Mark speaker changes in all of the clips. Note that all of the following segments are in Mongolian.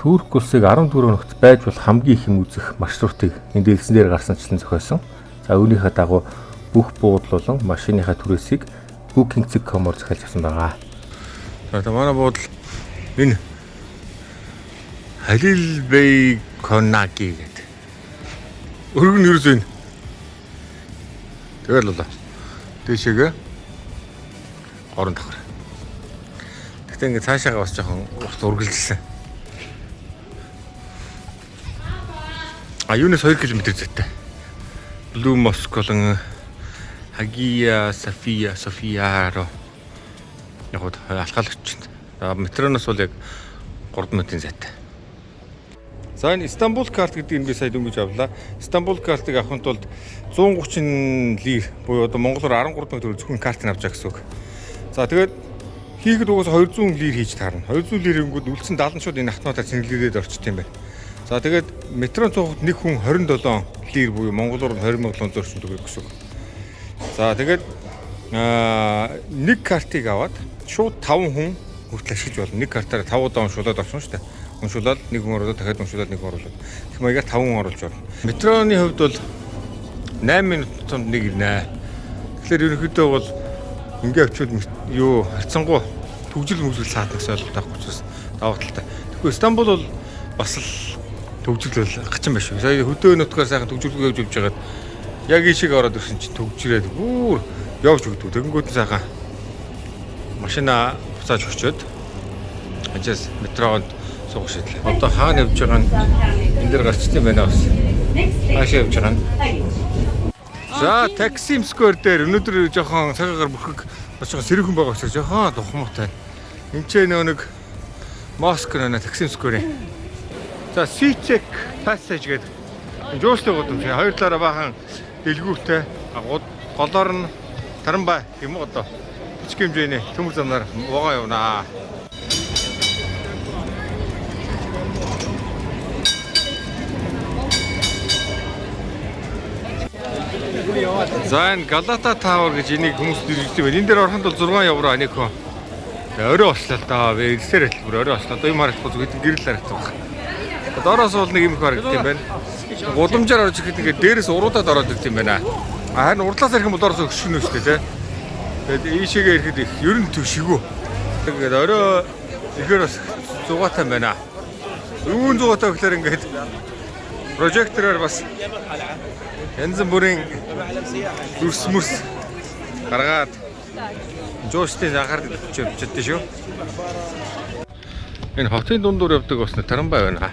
Speaker 1: Турк улсыг 14 өнөخت байж бол хамгийн их юм үзэх маршрутыг энэ дэлгэцэн дээр гарсанчлан зохиосон. За үүнийхээ дагуу бүх буудлуулан машиныхаа түрээсийг Booking.com-оор захиалж авсан байгаа. За манай буудал энэ Halil Bey Konaki гэдэг. Өргөн юус вэ? Тэгэл болоо. Дэшегээ орон давхар. Тэгтээ ингээ цаашаага бас жоохон урт үргэлжилсэн. Юунаас 2 км зүйтэй. Blue Mosque болон Hagia Sophia руу яваад алхаалагч. Метроноос бол яг 3 минутын зайтай. За энэ Istanbul карт гэдэг нь би сая дөнгөж авлаа. Istanbul картыг авахын тулд 130 лир буюу одоо монголоор 13 төгрөг зөвхөн картыг авч байгаа гэсэн үг. За тэгээд хийхэд угаас 200 лир хийж таарна. 200 лирэнгүүд үлдсэн 70 шууд энэ автоматар цэнгэлгээд орчт юм байна. За тэгээд метрон цугт нэг хүн 27 лир буюу монголоор 20,000 зорчин төгрөг гэсэн үг. За тэгээд нэг картыг аваад шууд 5 хүн хүртэл ашиглаж болно. Нэг картаараа 5 удаа уншуулад авчихна шүү дээ. Уншуулаад нэг хүн оруулаад дахиад уншуулаад нэг хүн оруулаад. Тэгэх маягаар 5 хүн оруулж болно. Метроны хувьд бол 8 минутанд нэг ирнэ. Тэгэхээр ерөнхийдөө бол ингээ авчвал юу харцангуй төгжил мөглөл саатна гэсэн ойлголт авах учраас даваа талтай. Тэгэхгүй Стамбул бол бас л төгжил бол гачин биш үү. Сая хөдөө нутгаар сайхан төгжүүлгүй явж байгаад яг ийшээ ороод ирсэн чинь төгжрээд бүр явж өгдөг. Тэгэнгүүт нь сайхан машина буцааж өчөөд ажаас метрогонд суух шийдлээ. Одоо хаана явж байгаа нь энэ дээр гарчтай байна бас. Хаашаа явж байгаа нь. За Taksim Square дээр өнөөдөр жоохон цагаагаар бүрхэг бас жоохон сэрүүхэн байгаа учраас жоохон тухмуутай. Энд ч нэг Mosque нэ Taksim Square. За Seachek Passage гэдэг жуулчтай гудамж хоёр талаараа баахан дэлгүүртэй голоор нь Таранбай юм уу одоо бичиг хэмжээний төмөр замнаар вогоо явнаа. За энэ Galata Tower гэж энийг хүмүүс дэргэдэг байна. Энэ дээр ороход бол 6 евро нэг хүн. Орой ослоо л даа. Ирсээр л бүр орой ослоо. Одоо юм харагдах зүгээр гэрэл харагдах байна. Доороос бол нэг юм харагдах юм байна. Гудамжаар орж ирэхэд ингээд дээрээс уруудаад ороод ирд юм байна. Харин урдлаас ирэх юм бол доороос өшгөнө шүү дээ, тэ. Тэгээд ийшээгээ ирэхэд их ер нь төшгөө. Тэгээд орой ихээр бас зугаатай байна. Юун зугаатай гэхээр ингээд прожектороор бас янз бүрийн дүрс мөрс гаргаад жоостын анхаарал тавьчихдаг шүү. Энэ хотын дундуур явдаг бас Таранбай байна.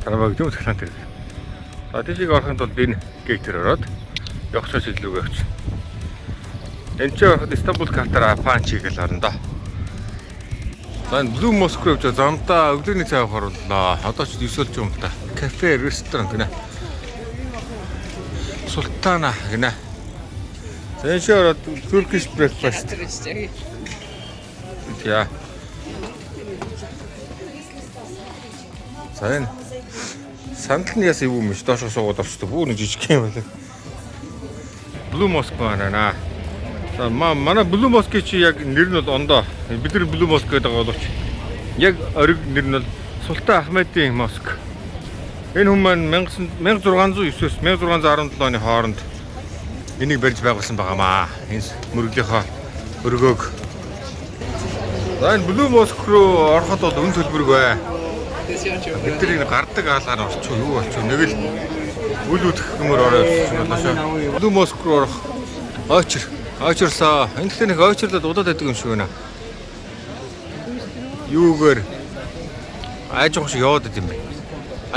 Speaker 1: Таранбай гэдэг юм цахилгаан дээр. За тийшээ орохын тулд энэ гейтээр ороод явах чиглэлүүгээ явчих. Энд ч ороход Istanbul картаараа панч хийгээл орно доо. За энэ Blue Mosque руу явж замдаа өглөөний цай авах орлоо. Одоо ч 9 болж байгаа юм та. Кафе, ресторан гэнэ. Султана гэнэ. За энэ шороо Turkish breakfast. Яа. За энэ сандал нь ясаа юу юм биш доошоо суугаад орчтой бүр нэг жижиг юм байна. Blue Mosque байна. За манай Blue Mosque чи яг нэр нь бол ондоо. Бид нар Blue Mosque гэдэг боловч яг ориг нэр нь бол Султан Ахмедийн Mosque. Энэ хүн маань 1609-с 1617 оны хооронд энийг барьж байгуулсан байгаамаа. Энэ мөрөглийнхөө өргөөг. За энэ Blue Mosque руу ороход бол үн төлбөргүй. Бидний гардаг хаалгаар орчих юу болчих нэг л үл үдэх юмор ороод болоошоо. Blue Mosque руу орох ойчрлоо. Энэ гэхдээ нэг ойчрлоод удаад байдаг юм шиг байна. Юугээр айжох шиг яваад байт юм байна.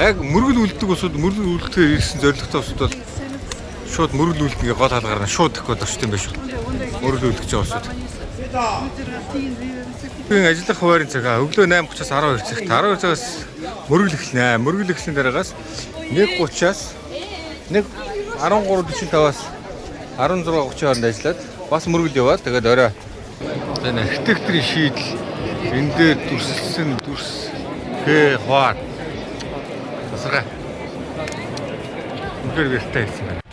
Speaker 1: Яг мөргөл үлддэг усуд мөргөл үлдэхээр ирсэн зорилготой усуд бол шууд мөргөл үлдэнгээ гол хаалгаар нь шууд их бодож тийм байх шүү. Мөргөл үлдэж байгаа усуд. Би ажиллах хуваарийн цагаа өглөө 8:30-аас 12 цагт 12 цагаас мөргөл эхэлнэ. Мөргөл эхлэн дараагаас 1:30-аас 13:45-аас 16:30 хооронд ажиллаад бас мөргөл яваад тэгээд орой энэ архитекторын шийдэл энэ дээр дүрслсэн дүрс хаар тасархай. Үнээр бэлтэй хэлсэн байна.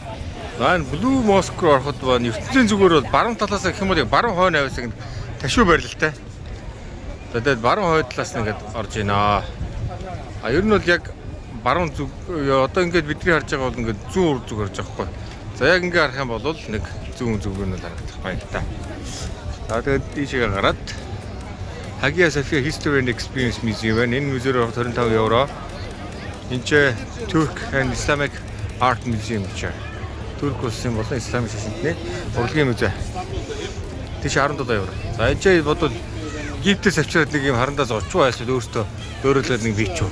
Speaker 1: За энэ Blue Mosque руу ороход байна. ертөнцийн зүгээр бол баруун талаас гэх юм бол яг баруун хойно авьяасаа ташуу барилалтай. Тэгээд баруун хойд талаас нь ингээд орж ийна. А ер нь бол яг баруун зүг одоо ингээд бидний харж байгаа бол ингээд зүүн зүг харж байгаа хгүй. За яг ингээд харах юм бол нэг зүүн зүг нь харагдах байна та. За тэгээд ийшээ гараад Hagia Sophia History and Experience Museum байна. Энэ музейр 25 евро. Энд ч Turk and Islamic Art Museum гэж байна. Турк улсын болон исламын шашинтны урлагийн музей. Тийш 17 евро. За энэ ч бодвол Египтээс авчираад нэг юм харандаа 30 байсууд өөртөө дөөрөлөд нэг бич үү.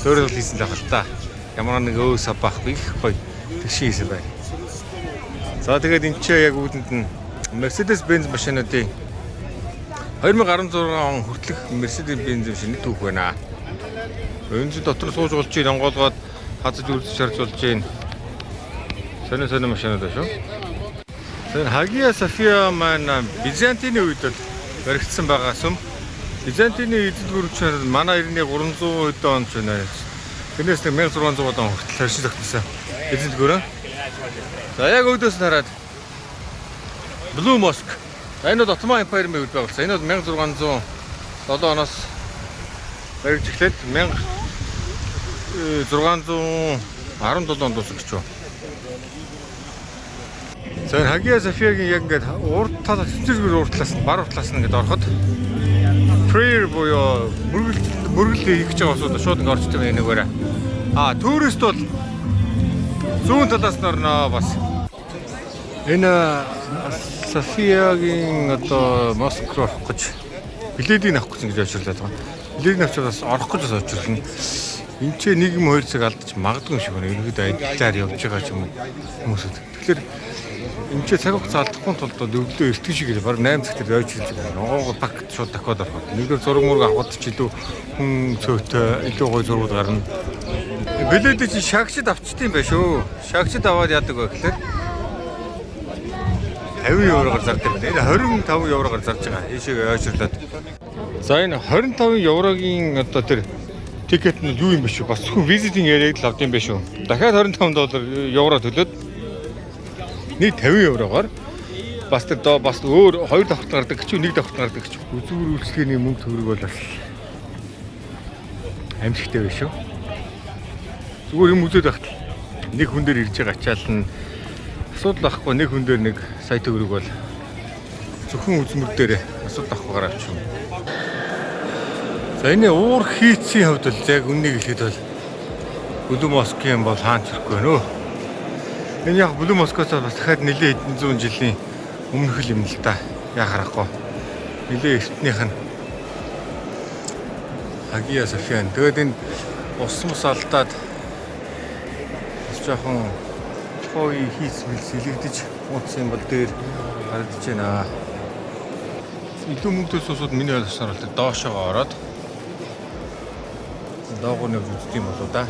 Speaker 1: Дөөрөл хийсэн л байх л та. Ямар нэг өөс авахгүй их гоё тэгшин хийсэн байна. За тэгээд энэ ч яг үүдэнд нь Mercedes-Benz машинуудын 2016 он хүртэлх Mercedes-Benz машины түүх байна. Өнцөд дотор сууж болж ийн онгоолгоод хазаж үрдэж шарж болж ийн. Сони машинууд шүү. Тэр Hagia Sophia маань Бизантины үед л баригдсан байгаа сүм. Бизантины эзэд гүрвчээр манай 9300 он ч байна. Тэрнээс 1600 он хүртэл харшил тогтсон. Эзэд гүрэн. За яг өөдөөс нь хараад Blue Mosque. Энэ нь Ottoman Empire-ийн үед байгуулсан. Энэ бол 1607 оноос баригдж эхлээд 1617 онд дуусах гэж байна. За Hagia Sophia-гийн яг ингээд урд талаас цэцэргээр урд талаас нь бар урд талаас нь ингээд ороход prayer буюу мөргөл хийх гэж байгаа усууд шууд ингээд орчтой байна нэгээрээ. Турист бол зүүн талаас нь орноо бас. Энэ Софиягийн одоо Москв руу орох гэж билетийг авах гэж очирлаад байгаа. Билетийг авчраас орох гэж очирлаа. Энд ч 1-2 цаг алдчих магадгүй юм шиг байна. Ерөнхийдөө адилаар явж байгаа ч юм уу хүмүүсүүд. Тэгэхээр энэ ч цаг хугацаа алдахгүй тулд өглөө эртхэн шиг л баг 8 цаг дээр явж ирж байгаа. Ногоогоо пак шууд дахиад орох. Нэгдүгээр зураг мураг авахд ч илүү хүн цөөтэй илүү гоё зургууд гарна. Билетийг чи шагчд авчдсан байх шүү. Шагчд аваад яадаг вэ гэхээр 50 евроор зардаг байна. Энэ 25 евроор зарж байгаа. Ийшээ ойжрлаад. За энэ 25 еврогийн одоо тэр тикет нь юу юм бэ шүү? Бас зөвхөн визитинг яриаг л авд юм бэ шүү. Дахиад 25 евро төлөөд нийт 50 евроор бас тэр бас өөр 2 давхарт гардаг гэж, 1 давхарт гардаг гэж. Үзүүр үйлчлэгээний мөнгө төгрөг бол бас амжилттай байх шүү. Зүгээр юм үзээд багт нэг хүн дээр ирж байгаа ачаал нь асуудал ахгүй нэг хүн дээр 1 сая төгрөг бол зөвхөн үзмэр дээр асуудал ахгүй гараач юм. За энэ уур хийцийн хувьд л яг үннийг хэлэхэд бол Blue Mosque-ийн бол хаан чирхгүй байна өө. Энэ яг Blue Mosque-оос бас дахиад нэлээд хэдэн зуун жилийн өмнөх юм л та. Яг харахгүй. Нэлээд эртнийх нь Hagia Sophia. Тэгээд энэ ус мус алдаад бас жоохон хой хийц сэлэгдэж утсан юм бол дээр харагдаж байна. Илүү мөнгөтэй суусууд миний ойлгосноор бол доошоо ороод доогуур нэг үздэг юм болоо да.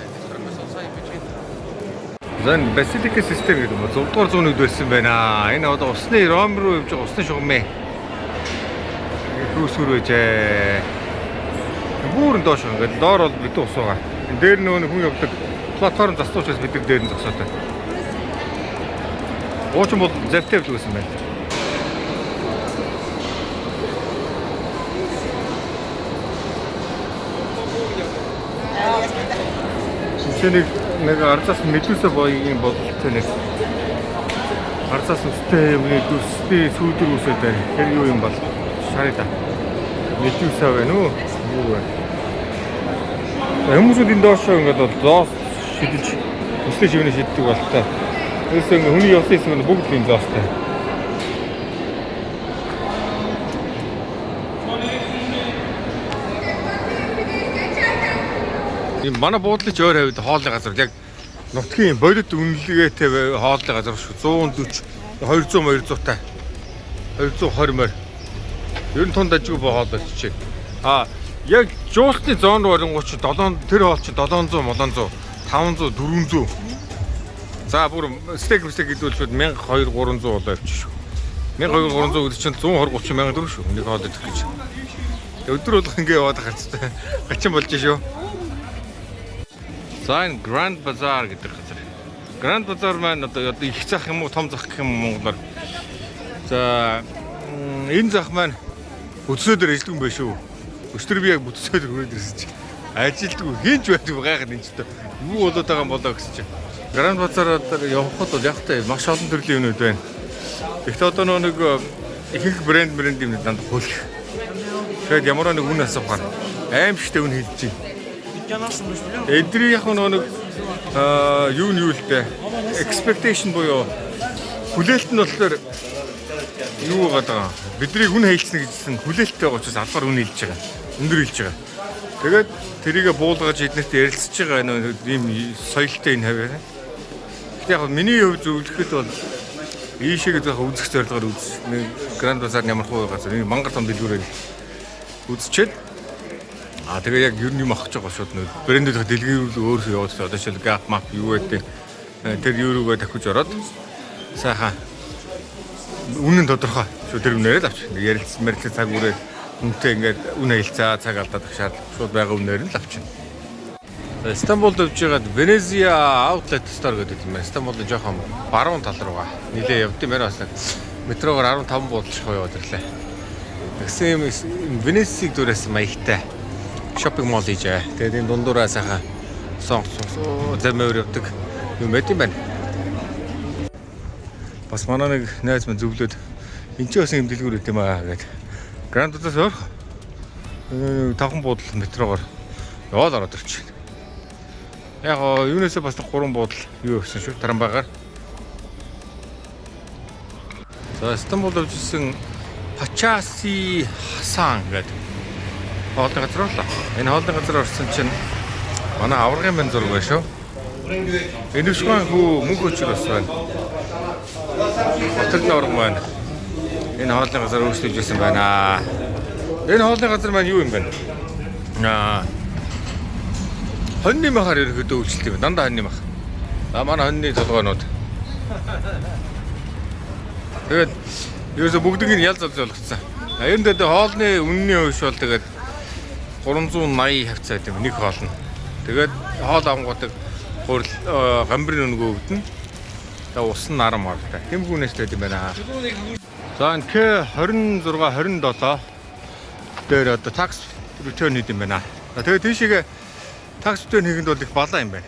Speaker 1: Зэн Basilica System гэдэг нь 6 дугаар зууны үед байсан байна. Энэ одоо усны Ром руу явж байгаа усны шугам ээ. Хөөсгөр байжээ. Бүрэн доош ингээд доор бол битүү ус байгаа. Энэ дээр нөө хүн явдаг платформ застуучаас бид дээр нь зогсоотой. Уучин бол завтай явдаг гэсэн байна. Нэг арцаас медуса боёгийн бодлолтой нэг арцаас өстэй юмны дүсний сүйдэр үсээд байна. Тэр юу юм бол шарida. Медуса байна уу? Юу вэ? Хүмүүсүүд энэ доошоо ингээд бол зоос шидэж өстэй шивнэ шиддэг болтой. Тэрээс ингээд хүний явсан юм бүгд энэ зоостой. Манай буудлын ч өөр хавьд хоолны газар яг нутгийн бодит үнэлгээтэй хоолны газар шүү. 140 200 таа. 220 морь. Ер нь тунд ажиг хоол болчихжээ. Яг жуулчны зоон руу оронгууд 7 тэр хоол чи 700 700 500 400. За бүр стейк гэдүүлшүүд 1200 300 болоо явчих шүү. 1200 300 гэдэг чинь 120 30 сая төгрөг шүү. Нэг хоол идэх гэж. Өдөр болгоо ингэ яваад хацтай. Гачин болж шүү. За энэ Grand Bazaar гэдэг газар. Grand Bazaar маань одоо их зах юм уу, том зах гэх юм монголоор. За энэ зах маань бүтсөөдөр ижлэгэн байх шүү. Өчтөр би яг бүтсөөдөр хүрээд ирсэн чи. Ажилтгүй хинж байдаг гайхад энэ ч юу болоод байгаа юм болоо гэсэн чинь. Гранд базараар явхад бол яг та маш олон төрлийн юмнууд байна. Тэгэхдээ одоо нэг их брэнд юм данд хөлх. Тэгээд ямар нэг үн асуух гана. Аимшигтэй үн хэлж чинь. Эдний яг нэг юу нь юу л дээ. Expectation буюу хүлээлт нь болохоор юу байгаа. Бидний үн хэлсэн гэжсэн хүлээлттэй байгаа учраас албаар үн хэлж байгаа. Өндөр хэлж байгаа. Тэгээд тэрийгэ буулгаж эднэрт ярилцж байгаа ийм соёлтой энэ хавь. Гэхдээ яг миний хувьд зөвлөхөд бол ийшээгээ зөөх үзэх зорилгоор үз. Гранд базар ямар хуу газар энэ мангар том дэлгүүрээр үзчихэд тэгээ яг ер нь юм авах гэж байгаа шууд нөө брэндүүд дэлгүүр өөрөө явуулсан. Одоо шил гап мап юу гэдэг тэр юу руугаа давхиж ороод сайхан үнэн тодорхой шүү тэр үнээрээ л авч. Ярилцсан мэрэгчлээ цаг үрээ үнтэй ингээд үн хэлцээ цаг алдаад шаардлага шууд байгаа үнээр нь л авчихна. Стамбулд явж байгаад Venezia Outlet Store гэдэг юм байна. Стамбулд жоохон баруун тал руугаа нилээ явд юм байна бас. Метрогоор 15 буудалчих яваад ирлээ. Тэгсэн юм Венециг дүүрээс маягтай шопинг молл хийжээ. Тэгээд энэ дундуураа сайхан сонгоцсон замээр явдаг юм байт юм байна. Бас манай нэг найз маань зөвлөд энэ ч бас юм дэлгүүр өгд юм аа гэдэг. Гранд базараас өөр 5 буудал метрогоор яваад ороод ирчихсэн. Яг юунээсээ бас 3 буудал юу өгсөн шүү Тарамбагаар. За Стамбулд явжсэн Пачаси Хасан гэдэг хоолны газар боллоо. Энэ хоолны газар орсон чинь манай аврагын бэн зураг байна шүү. Энэ шгэн хүү мөнх өчр бас байна. Хотелны орон байна. Энэ хоолны газар өөрчлөж ирсэн байна. Энэ хоолны газар маань юу юм бэ? Хоньны махаар ерөөдөө үйлчлдэг юм. Дандаа хоньны мах. Манай хоньны толгойнууд. Тэгээд ерөөсө бүгднийг ял зал болгоцсон. Ер нь тэгээд хоолны үнний хувьш бол тэгээд 380 хавцаа гэдэг нэг хоол нь. Тэгээд хоол авангуудыг хурл гамбрын өнгөө өвдөн. Тэгээд ус нь 10 мартай. Тэмгүүнээс тэгээд юм байна. За энэ К26 27 дээр одоо такс return хийх юм байна. Тэгээд тийшээ такс return хийхэд бол их балаа юм байна.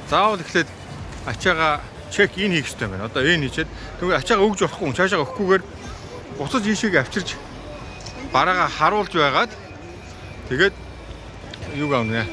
Speaker 1: Заавал эхлээд ачаага чек ин хийх хэрэгтэй байна. Одоо энэ хийчихэд тэгвэл ачаага өгж болохгүй, цаашаа өгөхгүйгээр буцаж ийшээгээ авчирч бараагаа харуулж байгаад тэгээд юуг авна.